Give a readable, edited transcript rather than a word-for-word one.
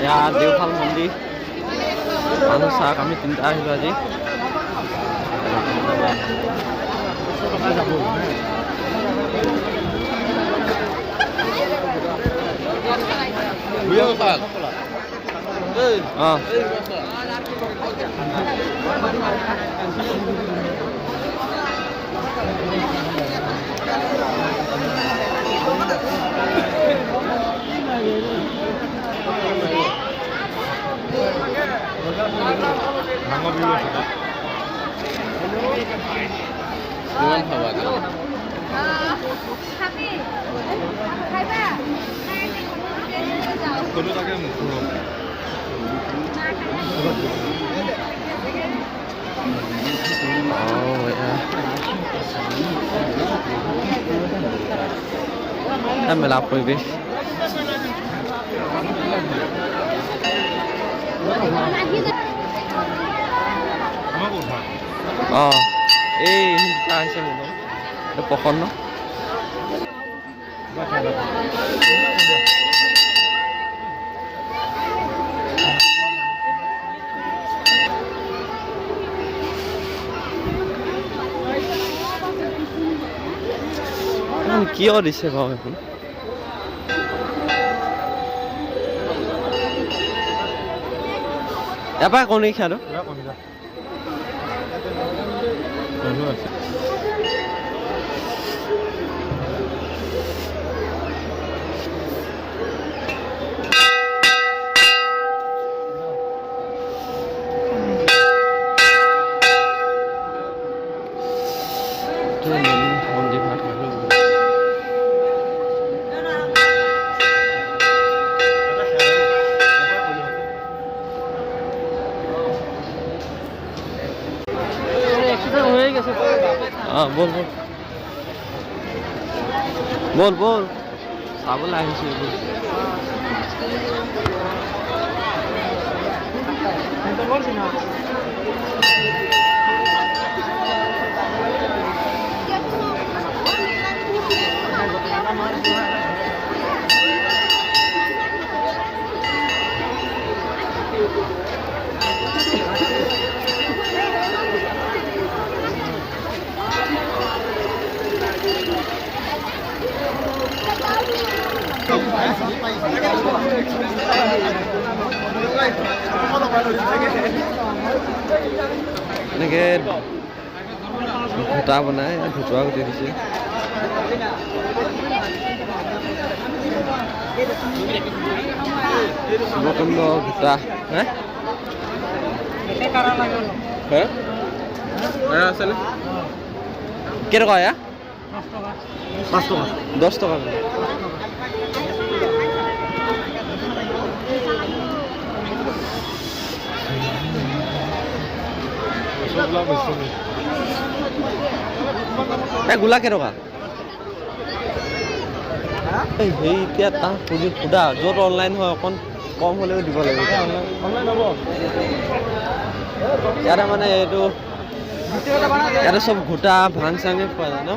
এয়া দেওশাল মন্দিৰ মানুহ চাওক আমি তিনিটা আহিলোঁ আজি অঁ মেলা পৰিৱেশ অঁ এই দুটা আহিছে মোৰ এইটো প্ৰসন্ন কিয় দিছে বাৰু এখন এবাৰ কণী খালো बोल बोल बोल बोल चावल আহিছে এনেকে ভুটা বনাই ভুটুৱা গুটি দিছে শিৱকুণ্ড ভুটা কেইটকা এয়া 10 টকা গোলা কেইটকা সেই এতিয়া তাৰ সুধা য'ত অনলাইন হয় অকণ কম হ'লেও দিব লাগিব ইয়াতে মানে এইটো ইয়াতে চব ঘোটা ভাং চাঙে পোৱা যায় ন